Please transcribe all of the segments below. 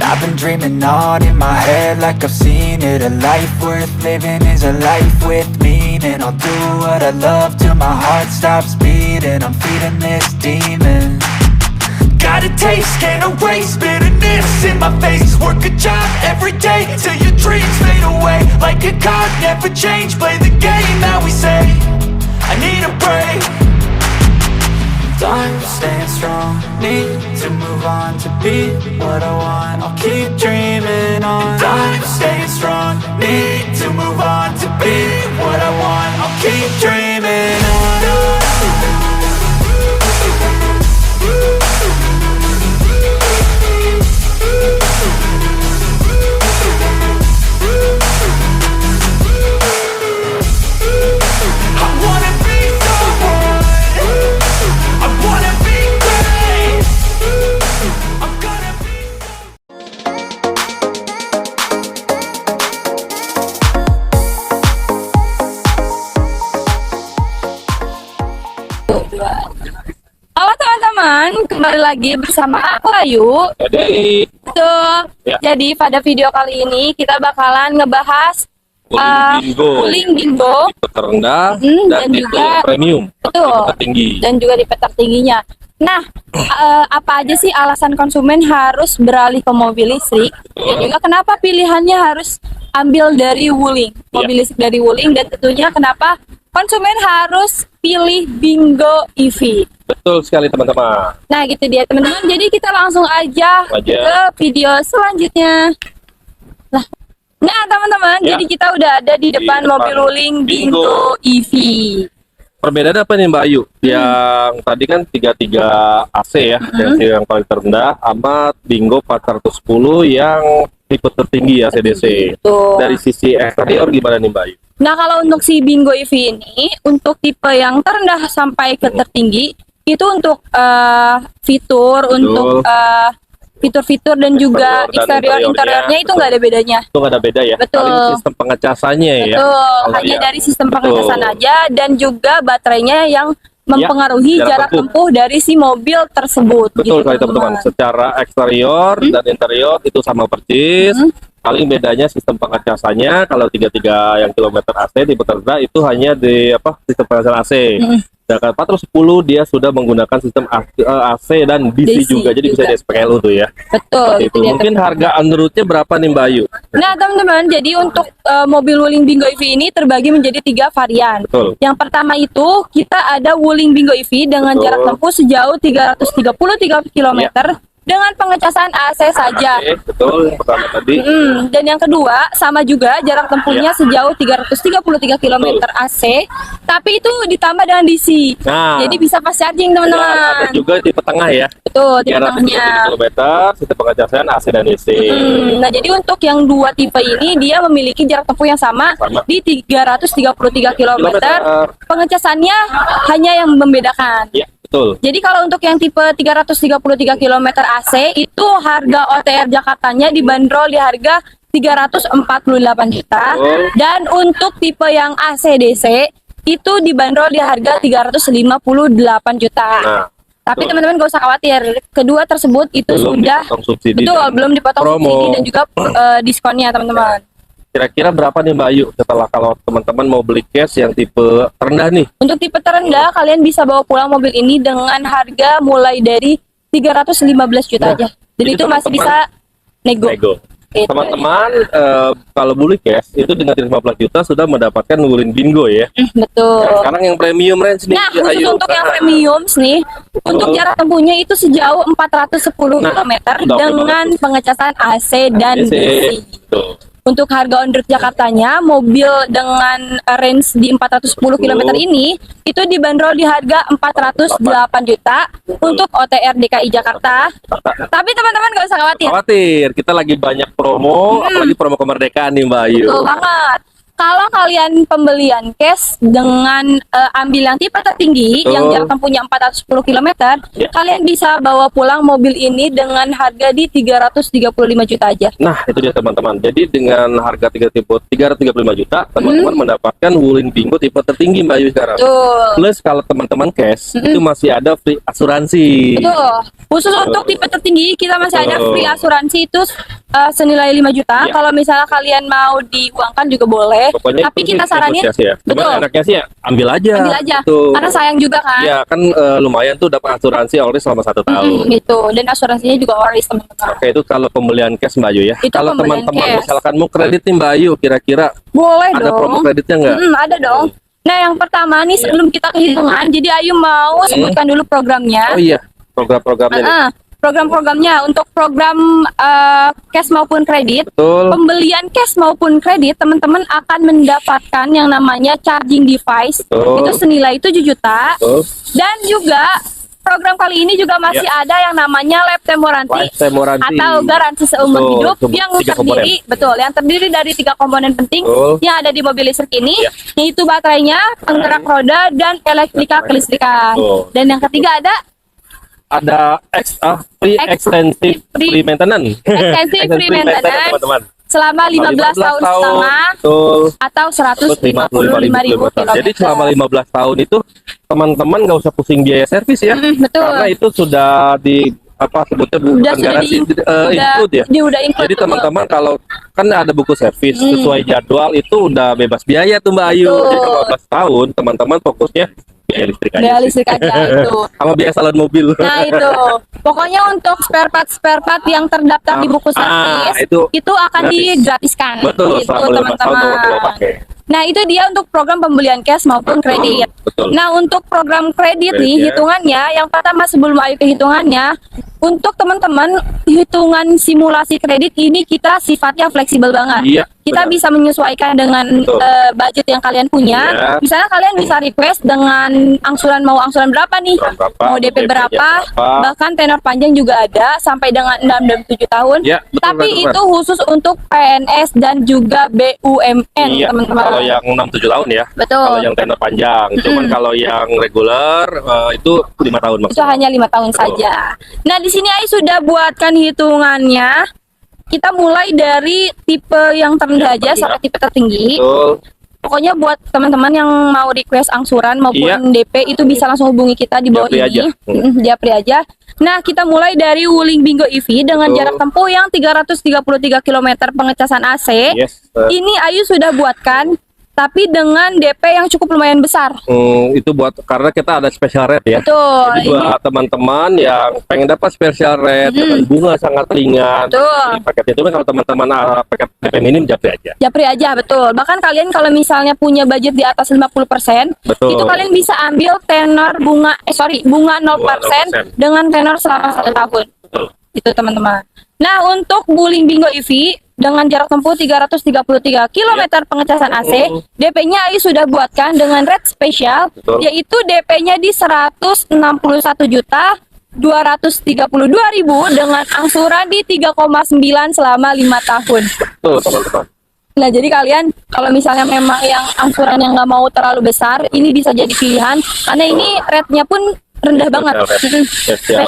I've been dreaming on in my head like I've seen it. A life worth living is a life with meaning. I'll do what I love till my heart stops beating. I'm feeding this demon. Got a taste, can't erase bitterness in my face. Work a job every day till your dreams fade away. Like a card, never change, play the game that we say. I need a break. I'm staying strong, need to move on to be what I want. I'll keep dreaming on. I'm staying strong, need to move on to be what I want. I'll keep dreaming on. Halo teman-teman, kembali lagi bersama aku Ayu. Tuh, Ya. jadi pada video kali ini kita bakalan ngebahas wuling bingo, tipe terendah dan dan tipe juga premium, betul, tipe tertinggi. dan juga di peta tingginya. Nah, apa aja sih alasan konsumen harus beralih ke mobil listrik? Dan juga kenapa pilihannya harus ambil dari wuling, mobil listrik dari wuling, dan tentunya kenapa konsumen harus pilih Bingo EV. Betul sekali teman-teman. Nah, gitu dia teman-teman. Jadi kita langsung aja ke video selanjutnya. Nah, teman-teman, Ya. jadi kita udah ada di depan depan mobil wuling Bingo Bingo. EV. Perbedaan apa nih Mbak Ayu? Yang tadi kan 33 AC ya, yang paling terendah, sama Bingo 410 yang tipe tertinggi ya CDC. Betul. Dari sisi eksterior gimana nih Mbak Ayu? Nah, kalau untuk si Bingo EV ini, untuk tipe yang terendah sampai ke tertinggi, itu untuk fitur, untuk fitur-fitur dan juga Eksterior dan interiornya itu betul. nggak ada bedanya. Itu nggak ada beda ya? Betul. Paling sistem pengecasannya ya? Betul, Kalau hanya ya. dari sistem Betul. pengecasan aja, dan juga baterainya yang mempengaruhi jarak jarak tempuh dari si mobil tersebut. Betul gitu, sekali teman-teman. Secara eksterior dan interior itu sama persis. Paling bedanya sistem pengecasannya. Kalau 33 yang kilometer AC di terendah itu hanya di sistem pengecasan AC. Sedangkan 410 dia sudah menggunakan sistem AC dan DC, DC juga. Jadi bisa juga. di SPLU tuh ya. Betul. Itu dia, mungkin teman-teman. harga Androidnya berapa nih Mbak Ayu? Nah, teman-teman, jadi untuk mobil wuling Bingo EV ini terbagi menjadi 3 varian. Betul. Yang pertama itu kita ada wuling Bingo EV dengan Betul. jarak tempuh sejauh 333 km dengan pengecasan AC saja. Oke, betul. Yang pertama tadi. Dan yang kedua sama juga jarak tempuhnya sejauh 333 km AC, tapi itu ditambah dengan DC. Nah. Jadi bisa fast charging, Ya, ada teman-teman. juga tipe tengah ya. Betul, tipe 333 tengahnya. kilometer, sistem pengecasan AC dan DC. Nah, jadi untuk yang dua tipe ini dia memiliki jarak tempuh yang sama, Sama. di 333 km. Pengecasannya hanya yang membedakan. Ya, betul. Jadi kalau untuk yang tipe 333 km AC itu harga OTR Jakartanya dibanderol di harga 348 juta. Betul. Dan untuk tipe yang AC DC itu dibanderol di harga 358 juta. Nah, Tapi betul. teman-teman gak usah khawatir, kedua tersebut itu Belum sudah dipotong subsidi betul, dan belum dipotong promo. subsidi dan juga diskonnya, teman-teman. Kira-kira berapa nih Mbak Ayu setelah kalau teman-teman mau beli cash yang tipe rendah nih? Untuk tipe terendah kalian bisa bawa pulang mobil ini dengan harga mulai dari 315 juta aja. Dan jadi itu masih teman-teman bisa nego. Nego. Gitu. Teman-teman kalau beli cash itu dengan 15 juta sudah mendapatkan wuling Bingo ya. Betul. Nah, sekarang yang premium range nih. Nah, khusus Ayu. untuk yang premium nih, untuk jarak tempuhnya itu sejauh 410 Nah, km udah oke dengan banget. pengecasan AC dan DC. DC. Tuh. Untuk harga on road Jakartanya, mobil dengan range di 410 km ini itu dibanderol di harga 408 juta untuk OTR DKI Jakarta. Tapi teman-teman gak usah khawatir. Khawatir, kita lagi banyak promo, apalagi promo kemerdekaan nih Mbak Ayu. Betul banget. kalau kalian pembelian cash dengan ambil yang tipe tertinggi Betul. yang jarak tempuhnya 410 km, Ya. kalian bisa bawa pulang mobil ini dengan harga di 335 juta aja. Nah, itu dia teman-teman. Jadi dengan harga 335 juta, teman-teman mendapatkan Wuling Bingo tipe tertinggi Mbak Ayu sekarang. Betul. Plus kalau teman-teman cash, itu masih ada free asuransi. Betul. Khusus untuk tipe tertinggi kita masih ada Betul. free asuransi itu senilai 5 juta. Ya. Kalau misalnya kalian mau diuangkan juga boleh. Pokoknya Tapi itu kita sih saranin negosiasi ya. Cuman betul. enaknya sih ya, ambil aja. Ambil aja. Gitu. Karena sayang juga kan. Ya kan lumayan tuh dapat asuransi already selama 1 tahun. Gitu. Dan asuransinya juga waris teman-teman. Oke, itu kalau pembelian cash Mbak Ayu ya. Itu Kalau pembelian teman-teman cash. misalkan mau kredit nih Mbak Ayu, kira-kira Boleh ada dong. promo kreditnya nggak? Ada dong. Nah, yang pertama nih sebelum kita kehitungan, jadi Ayu mau sebutkan dulu programnya. Oh iya, program-programnya nih. Program-programnya untuk program cash maupun kredit. Betul. Pembelian cash maupun kredit, teman-teman akan mendapatkan yang namanya charging device. Betul. Itu senilai 7 juta. Betul. Dan juga program kali ini juga masih ada yang namanya lifetime warranty Lifetime warranty. atau garansi seumur Betul, hidup seumur- yang 3 terdiri yang terdiri dari 3 komponen penting Betul. yang ada di mobil listrik ini, Ya. yaitu baterainya, penggerak roda, dan elektrika kelistrikan. Betul. Dan yang ketiga ada Ada free extensive free maintenance. Extensive free maintenance. teman-teman. selama 15 tahun setengah Betul. atau 155.000 km. Jadi selama 15 tahun itu teman-teman nggak usah pusing biaya servis ya. betul. Karena itu sudah di sebutnya bukan sudah garansi, include ya. udah include. Jadi betul. teman-teman kalau kan ada buku servis sesuai jadwal itu udah bebas biaya tuh Mbak Ayu. Betul. Jadi 15 tahun teman-teman fokusnya biaya listrik aja. Biaya sih. listrik aja itu. Sama biaya salon mobil. Nah itu, pokoknya untuk spare part yang terdaftar di buku servis itu akan gratis. digratiskan. Betul, gitu, selama 15 tahun teman-teman. mau pakai. Nah itu dia untuk program pembelian cash maupun kredit. Betul. Nah untuk program kredit Kredit nih ya. hitungannya, yang pertama sebelum Ayu ke hitungannya, untuk teman-teman hitungan simulasi kredit ini kita sifatnya fleksibel banget. Iya, Kita benar. bisa menyesuaikan dengan Betul. budget yang kalian punya. Iya. Misalnya kalian bisa request dengan angsuran berapa nih? Berapa, Mau DP DP-nya berapa? berapa. Bahkan tenor panjang juga ada sampai dengan 6 dan 7 tahun. Ya, betul, Tapi betul, itu khusus untuk PNS dan juga BUMN, Iya, teman-teman. kalau yang 6-7 tahun ya. Betul. Kalau yang tenor panjang. Cuman kalau yang reguler itu 5 tahun Itu maksimal. hanya 5 tahun saja. Nah, di sini Ai sudah buatkan hitungannya. Kita mulai dari tipe yang terendah aja terendah. sampai tipe tertinggi. Betul. Pokoknya buat teman-teman yang mau request angsuran maupun Iya. DP itu bisa langsung hubungi kita di bawah Japri ini. aja. Japri aja. Nah, kita mulai dari Wuling Bingo EV dengan Betul. jarak tempuh yang 333 km pengecasan AC. Yes. Ini Ayu sudah buatkan, tapi dengan DP yang cukup lumayan besar. Itu buat karena kita ada special rate ya. Betul. Jadi buat teman-teman yang pengen dapat special rate dengan bunga sangat ringan. Betul. Di paket itu kan kalau teman-teman paket DP minim japri aja. Japri aja, betul. Bahkan kalian kalau misalnya punya budget di atas 50%, Betul. itu kalian bisa ambil tenor bunga 0% 0% dengan tenor selama 1 tahun. Betul. Itu teman-teman. Nah, untuk Wuling Bingo EV dengan jarak tempuh 333 km pengecasan AC, DP-nya Ayu sudah buatkan dengan rate spesial, Betul. yaitu DP-nya di 161 juta 232.000 dengan angsuran di 3,9 selama 5 tahun. Betul, teman-teman. Nah, jadi kalian kalau misalnya memang yang angsuran yang nggak mau terlalu besar, ini bisa jadi pilihan karena ini rate-nya pun rendah banget. Yes, ya.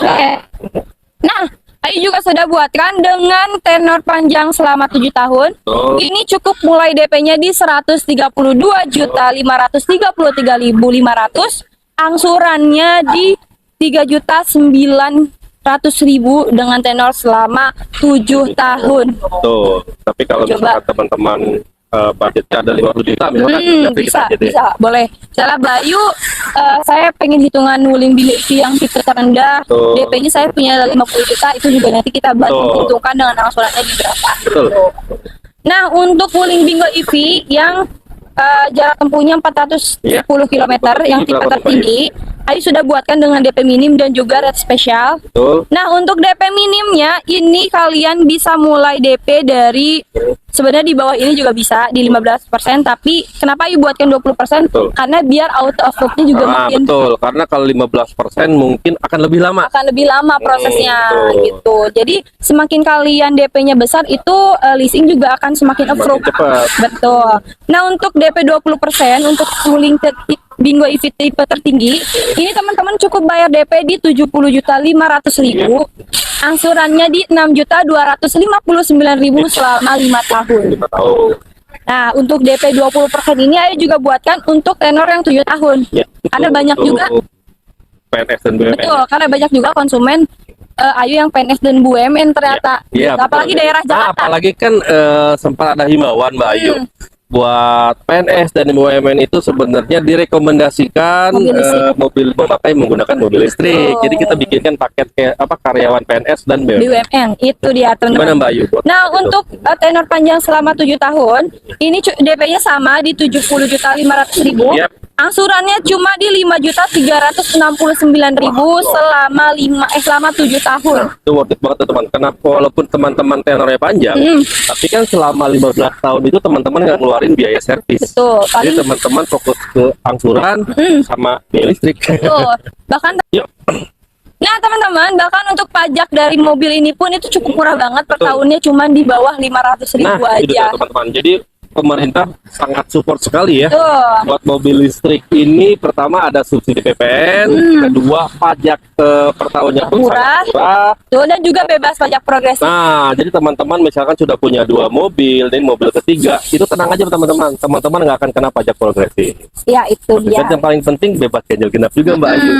Nah, Ayu juga sudah buatkan dengan tenor panjang selama 7 tahun. Betul. Ini cukup mulai DP-nya di 132.533.500, angsurannya di 3.900.000 dengan tenor selama 7 tahun. Betul. Tapi kalau Coba. misalkan teman-teman budgetnya ada 50 juta misalkan japri kita bisa, aja deh. bisa, boleh. Misalnya Bayu, saya pengen hitungan Wuling Bingo EV yang tipe terendah, Betul. DP-nya saya punya 50 juta, itu juga nanti kita bantu Betul. menghitungkan dengan angsurannya di berapa. Betul. Nah, untuk Wuling Bingo EV yang jarak tempuhnya 410 Iya. km yang Itu tipe berapa, Pak? tertinggi, Ayu sudah buatkan dengan DP minim dan juga rate spesial. Betul. Nah, untuk DP minimnya ini kalian bisa mulai DP dari sebenarnya di bawah ini juga bisa di 15%, tapi kenapa Ayu buatkan 20%? Betul. Karena biar auto approve-nya juga makin Betul, karena kalau 15% mungkin akan lebih lama. akan lebih lama prosesnya betul. gitu. Jadi semakin kalian DP-nya besar itu leasing juga akan semakin approve. cepat. Betul. Nah, untuk DP 20% untuk wuling Bingo EV tipe tertinggi, ini teman-teman cukup bayar DP di 70.500.000. Angsurannya di 6.259.000 selama 5 tahun. 5 tahun. Nah, untuk DP 20% ini Ayu juga buatkan untuk tenor yang 7 tahun. Ya, betul, Ada banyak betul. juga. PNS dan BUMN. Betul, karena banyak juga konsumen Ayu yang PNS dan BUMN ternyata. Iya, Gitu. Apalagi betul. daerah Jakarta. Apalagi kan sempat ada himbauan Mbak Ayu. Buat PNS dan BUMN itu sebenarnya direkomendasikan mobil memakai menggunakan mobil listrik. Oh. Jadi kita bikinkan paket kayak karyawan PNS dan BUMN. BUMN itu dia Gimana teman-teman. Mbak Ayu? Nah, untuk tenor panjang selama 7 tahun, ini DP-nya sama di 70.500.000. Yap. Angsurannya cuma di 5.369.000 selama 7 tahun. Itu worth it banget tuh, teman. Kenapa walaupun teman-teman tenornya panjang, tapi kan selama 15 tahun itu teman-teman nggak ngeluarin biaya servis. Betul. Jadi Paling teman-teman fokus ke angsuran sama biaya listrik. betul. Bahkan Yuk. Nah, teman-teman, bahkan untuk pajak dari mobil ini pun itu cukup murah banget per Betul. tahunnya cuma di bawah 500.000 Nah, itu dia aja. teman-teman. Jadi pemerintah sangat support sekali ya. Tuh. Buat mobil listrik ini pertama ada subsidi PPN, kedua pajak per tahunnya pun Murah. sangat murah. Tuh, dan juga bebas pajak progresif. Nah, jadi teman-teman misalkan sudah punya 2 mobil, dan mobil ketiga, itu tenang aja teman-teman. Teman-teman nggak akan kena pajak progresif. Ya, itu dia. Dan yang paling penting bebas ganjil genap juga Mbak Ayu.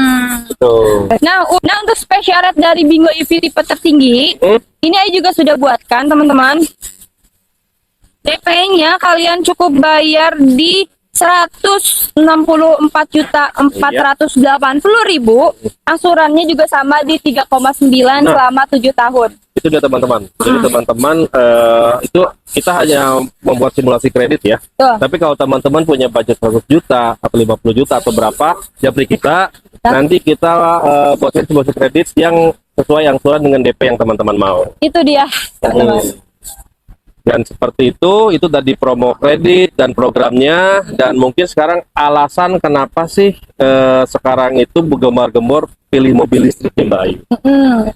Betul. Nah, untuk special rate dari Bingo EV tipe tertinggi, ini Ayu juga sudah buatkan, teman-teman. DP-nya kalian cukup bayar di 164.480.000. Angsurannya juga sama di 3,9 selama 7 tahun. Itu dia teman-teman. Jadi teman-teman itu kita hanya membuat simulasi kredit ya. Tuh. Tapi kalau teman-teman punya budget 100 juta atau 50 juta atau berapa, japri kita. Nanti kita buatin simulasi kredit yang sesuai angsuran dengan DP yang teman-teman mau. Itu dia, teman-teman. Dan seperti itu tadi promo kredit dan programnya. Dan mungkin sekarang alasan kenapa sih sekarang itu gembar-gembor pilih mobil listrik ya Mbak Ayu.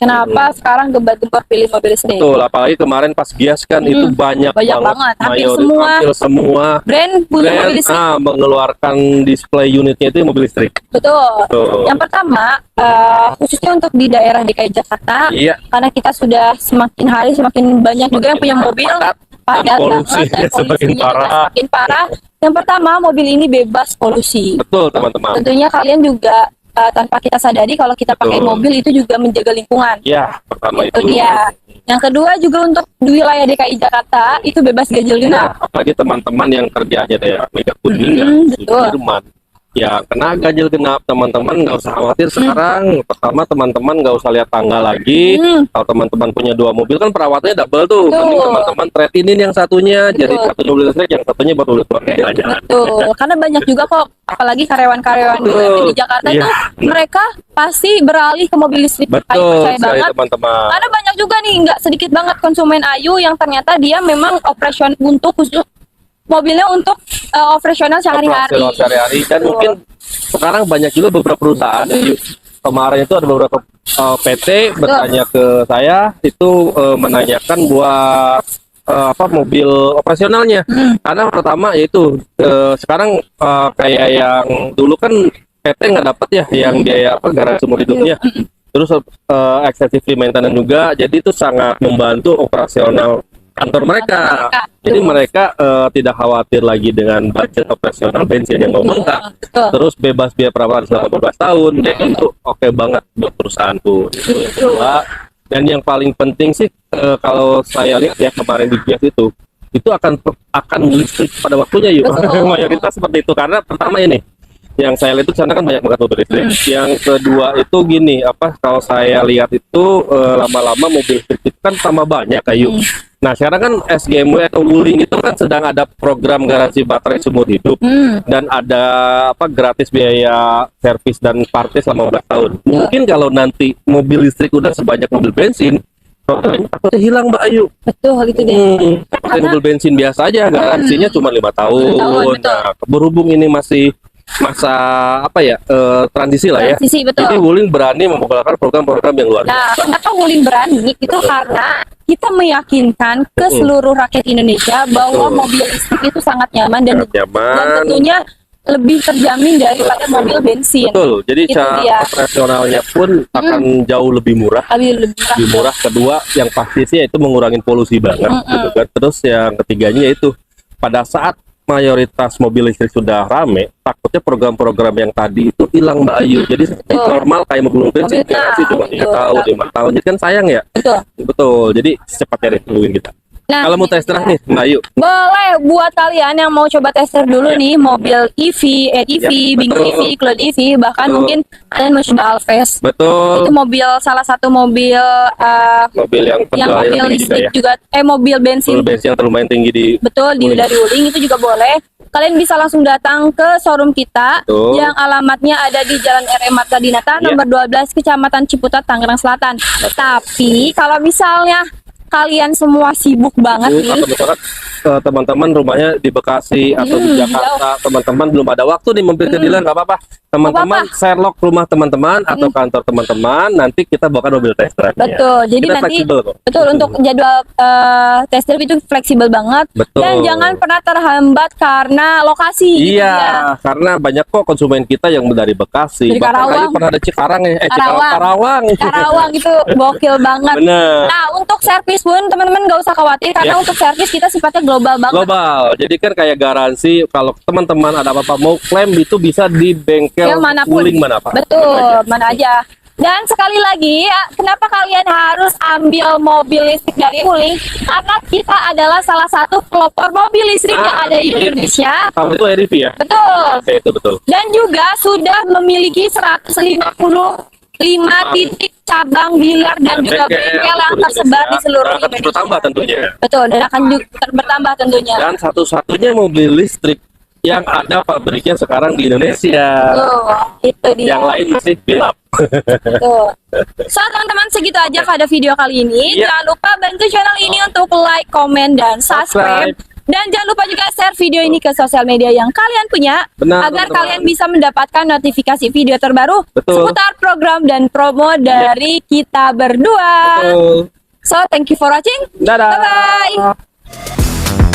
Kenapa sekarang gembar-gembor pilih mobil listrik? Betul, apalagi kemarin pas Gias kan itu banyak banget. Hampir hampir semua brand punya mobil listrik. mengeluarkan display unitnya itu mobil listrik. Betul. Betul. Yang pertama, khususnya untuk di daerah DKI Jakarta, Iya. karena kita sudah semakin hari semakin banyak juga yang punya mobil, padat polusi banget, dan semakin polusinya juga parah. semakin parah. Yang pertama, mobil ini bebas polusi. Betul teman-teman. Tentunya kalian juga tanpa kita sadari kalau kita pakai Betul. mobil itu juga menjaga lingkungan. Ya, pertama Itu itu. dia. Yang kedua juga untuk di wilayah DKI Jakarta itu bebas ganjil genap. Nah, apalagi teman-teman yang kerjanya daerah Mega Kuningan, betul. Sudirman, ya kena ganjil genap, teman-teman nggak usah khawatir sekarang. Pertama teman-teman nggak usah lihat tanggal lagi. Kalau teman-teman punya 2 mobil kan perawatannya double tuh. Betul. Mending teman-teman trade in yang satunya, jadi Betul. satu mobil listrik, yang satunya buat mobil keluarga aja. Betul, karena banyak juga kok, apalagi karyawan-karyawan BUMN di Jakarta Iya. tuh mereka pasti beralih ke mobil listrik. Ayu Betul percaya sekali banget. teman-teman. Karena banyak juga nih, nggak sedikit banget konsumen Ayu yang ternyata dia memang operasional untuk khusus mobilnya untuk operasional sehari-hari. Operasional sehari-hari. Dan mungkin sekarang banyak juga beberapa perusahaan. Kemarin itu ada beberapa PT bertanya ke saya itu menanyakan buat mobil operasionalnya. Karena pertama yaitu sekarang kayak yang dulu kan PT nggak dapat ya yang biaya garansi seumur hidupnya. Terus extensive maintenance juga, jadi itu sangat membantu operasional kantor mereka. Jadi mereka tidak khawatir lagi dengan budget operasional bensin yang membengkak. Terus bebas biaya perawatan selama 12 tahun. Jadi itu oke banget buat perusahaanku. Dan yang paling penting sih kalau saya lihat ya kemarin di Gias itu akan listrik pada waktunya yuk. Mayoritas seperti itu karena pertama ini Yang saya lihat itu sana kan banyak banget mobil listrik. Yang kedua itu gini, kalau saya lihat itu lama-lama mobil listrik itu kan tambah banyak kayu. Nah sekarang kan SGMW atau Wuling itu kan sedang ada program garansi baterai seumur hidup dan ada gratis biaya servis dan partai selama 15 tahun. Mungkin kalau nanti mobil listrik udah sebanyak mobil bensin, programnya takutnya hilang Mbak Ayu. Betul itu deh. Seperti mobil bensin biasa aja, garansinya cuma 5 tahun. Betul. Nah, berhubung ini masih masa transisi lah ya. Transisi, betul. Jadi Wuling berani memperkenalkan program-program yang luar biasa. Nah, kenapa Wuling berani? Itu karena kita meyakinkan ke seluruh rakyat Indonesia bahwa mobil listrik itu sangat nyaman dan tentunya lebih terjamin daripada mobil bensin. Betul. Jadi Itu cara dia. operasionalnya pun akan jauh lebih murah. Lebih Murah. Kedua, yang pasti sih itu mengurangi polusi banget. Gitu kan. Terus yang ketiganya yaitu pada saat mayoritas mobil listrik sudah rame, takutnya program-program yang tadi itu hilang Mbak Ayu. Jadi seperti normal kayak mobil bensin, garansi cuma 3 tahun, 5 tahun. Jadi kan sayang ya. Betul. Jadi secepatnya ditungguin kita. Nah, kalau mau tes drive nih Mbak Ayu, boleh buat kalian yang mau coba tester dulu nih mobil EV, EV, Bingo EV, Cloud EV, bahkan mungkin kalian mau coba Alphest. betul. Itu salah satu mobil Mobil yang mobil listrik juga, mobil bensin. Mobil bensin yang lumayan tinggi di Betul, dari Wuling itu juga boleh. Kalian bisa langsung datang ke showroom kita yang alamatnya ada di Jalan RM Marta Dinata nomor 12 Kecamatan Ciputat, Tangerang Selatan. Tapi kalau misalnya kalian semua sibuk banget nih, atau misalkan teman-teman rumahnya di Bekasi atau di Jakarta, teman-teman belum ada waktu nih mampir ke dealer, nggak apa-apa. Teman-teman Sherlock rumah teman-teman atau kantor teman-teman, nanti kita bawakan mobil test drive. Betul. Jadi kita nanti fleksibel kok. betul untuk jadwal test drive itu fleksibel banget. Betul. Dan jangan pernah terhambat karena lokasi. Iya, gitu ya. karena banyak kok konsumen kita yang dari Bekasi, Dari bahkan Karawang. pernah ada Cikarang ya, Karawang. Karawang itu gokil banget. Bener. Nah, untuk servis pun teman-teman nggak usah khawatir karena untuk servis kita sifatnya global banget. Global, jadi kan kayak garansi kalau teman-teman ada apa-apa mau klaim itu bisa di bengkel Yang manapun. Wuling manapun. Betul, mana aja. Dan sekali lagi, kenapa kalian harus ambil mobil listrik dari Wuling? Karena kita adalah salah satu pelopor mobil listrik yang ada di Indonesia. Kamu itu EDV ya? Betul. Oke, itu betul. Dan juga sudah memiliki 155 titik cabang dealer dan juga bengkel yang tersebar di seluruh akan Indonesia. bertambah tentunya. Betul, dan akan bertambah tentunya. Dan satu-satunya mobil listrik yang ada pabriknya sekarang di Indonesia. Itu dia. Yang lain masih bilap. Tuh. So teman-teman, segitu aja pada video kali ini. Jangan lupa bantu channel ini untuk like, komen, dan subscribe. Dan jangan lupa juga share video ini ke sosial media yang kalian punya. Benar, agar teman-teman. kalian bisa mendapatkan notifikasi video terbaru seputar program dan promo dari kita berdua. So thank you for watching. Dadah. Bye-bye.